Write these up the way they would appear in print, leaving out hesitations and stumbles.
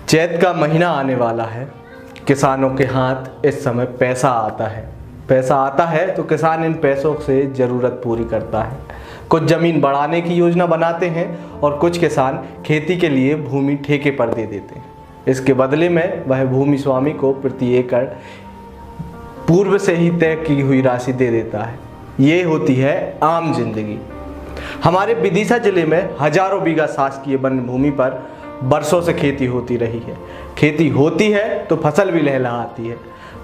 चैत का महीना आने वाला है। किसानों के हाथ इस समय पैसा आता है। पैसा आता है तो किसान इन पैसों से ज़रूरत पूरी करता है। कुछ ज़मीन बढ़ाने की योजना बनाते हैं और कुछ किसान खेती के लिए भूमि ठेके पर दे देते हैं। इसके बदले में वह भूमि स्वामी को प्रति एकड़ पूर्व से ही तय की हुई राशि दे देता है। ये होती है आम जिंदगी। हमारे विदिशा जिले में हजारों बीघा शासकीय वन भूमि पर बरसों से खेती होती रही है। खेती होती है तो फसल भी लहलहाती है।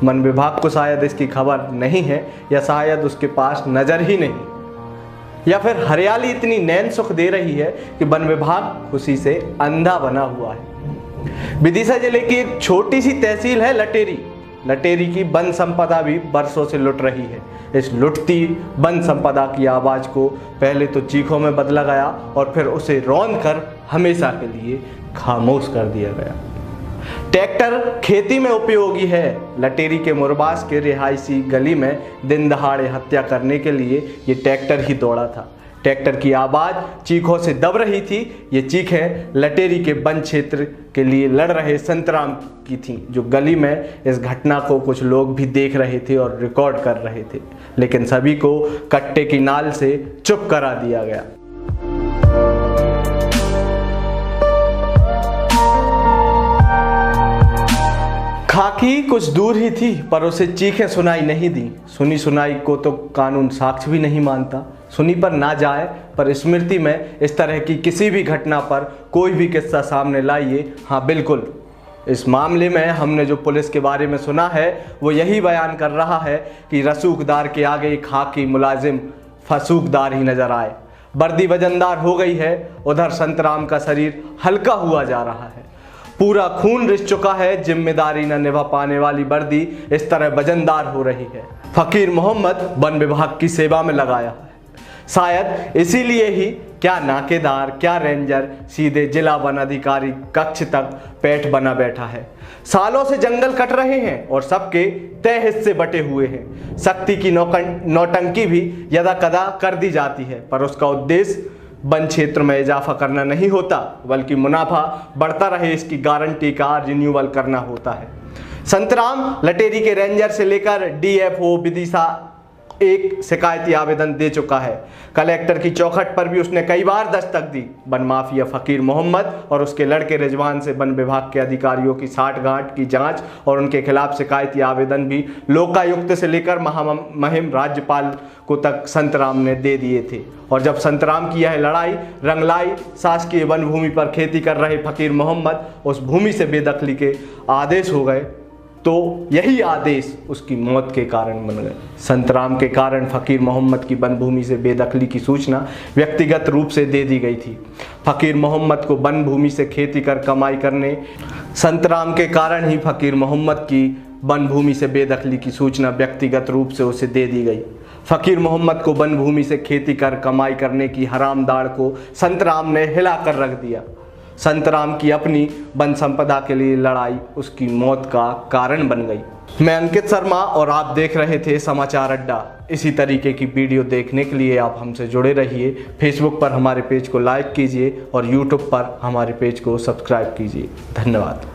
वन विभाग को शायद इसकी खबर नहीं है, या शायद उसके पास नज़र ही नहीं, या फिर हरियाली इतनी नैन सुख दे रही है कि वन विभाग खुशी से अंधा बना हुआ है। विदिशा जिले की एक छोटी सी तहसील है लटेरी। लटेरी की वन संपदा भी बरसों से लुट रही है। इस लुटती वन संपदा की आवाज़ को पहले तो चीखों में बदला गया और फिर उसे रौंद कर हमेशा के लिए खामोश कर दिया गया। ट्रैक्टर खेती में उपयोगी है। लटेरी के मुरबास के रिहायशी गली में दिन दहाड़े हत्या करने के लिए ये ट्रैक्टर ही दौड़ा था। ट्रैक्टर की आवाज़ चीखों से दब रही थी। ये चीखें लटेरी के वन क्षेत्र के लिए लड़ रहे संतराम की थीं, जो गली में इस घटना को कुछ लोग भी देख रहे थे और रिकॉर्ड कर रहे थे, लेकिन सभी को कट्टे की नाल से चुप करा दिया गया। खाकी कुछ दूर ही थी, पर उसे चीखें सुनाई नहीं दी। सुनी सुनाई को तो कानून साक्ष्य भी नहीं मानता। सुनी पर ना जाए, पर स्मृति में इस तरह की किसी भी घटना पर कोई भी किस्सा सामने लाइए। हाँ बिल्कुल, इस मामले में हमने जो पुलिस के बारे में सुना है वो यही बयान कर रहा है कि रसूखदार के आगे खाकी मुलाजिम फसूखदार ही नजर आए। वर्दी वजनदार हो गई है, उधर संतराम का शरीर हल्का हुआ जा रहा है। पूरा खून रिस चुका है। जिम्मेदारी न निभा पाने वाली वर्दी इस तरह वजनदार हो रही है। फकीर मोहम्मद वन विभाग की सेवा में लगाया है। शायद इसीलिए ही क्या नाकेदार, क्या रेंजर सीधे जिला वन अधिकारी कक्ष तक पैठ बना बैठा है। सालों से जंगल कट रहे हैं और सबके तय हिस्से बटे हुए हैं। शक्ति की नौटंकी भी यदा कदा कर दी जाती है, पर उसका उद्देश्य वन क्षेत्र में इजाफा करना नहीं होता, बल्कि मुनाफा बढ़ता रहे इसकी गारंटी का रिन्यूअल करना होता है। संतराम लटेरी के रेंजर से लेकर डीएफओ विदिशा एक शिकायती आवेदन दे चुका है। कलेक्टर की चौखट पर भी उसने कई बार दस्तक दी। वन माफिया फकीर मोहम्मद और उसके लड़के रिजवान से वन विभाग के अधिकारियों की साठगांठ की जांच और उनके खिलाफ शिकायती आवेदन भी लोकायुक्त से लेकर महामहिम राज्यपाल को तक संतराम ने दे दिए थे। और जब संतराम की यह लड़ाई रंग लाई, शासकीय वन भूमि पर खेती कर रहे फकीर मोहम्मद उस भूमि से बेदखली के आदेश हो गए, तो यही आदेश उसकी मौत के कारण बन गए। संतराम के कारण फकीर मोहम्मद की वन भूमि से बेदखली की सूचना व्यक्तिगत रूप से दे दी गई थी। फकीर मोहम्मद को वन भूमि से खेती कर कमाई करने, संतराम के कारण ही फकीर मोहम्मद की वन भूमि से बेदखली की सूचना व्यक्तिगत रूप से उसे दे दी गई। फकीर मोहम्मद को वन भूमि से खेती कर कमाई करने की हराम दाड़ को संतराम ने हिलाकर रख दिया। संतराम की अपनी वन संपदा के लिए लड़ाई उसकी मौत का कारण बन गई। मैं अंकित शर्मा और आप देख रहे थे समाचार अड्डा। इसी तरीके की वीडियो देखने के लिए आप हमसे जुड़े रहिए। फेसबुक पर हमारे पेज को लाइक कीजिए और यूट्यूब पर हमारे पेज को सब्सक्राइब कीजिए। धन्यवाद।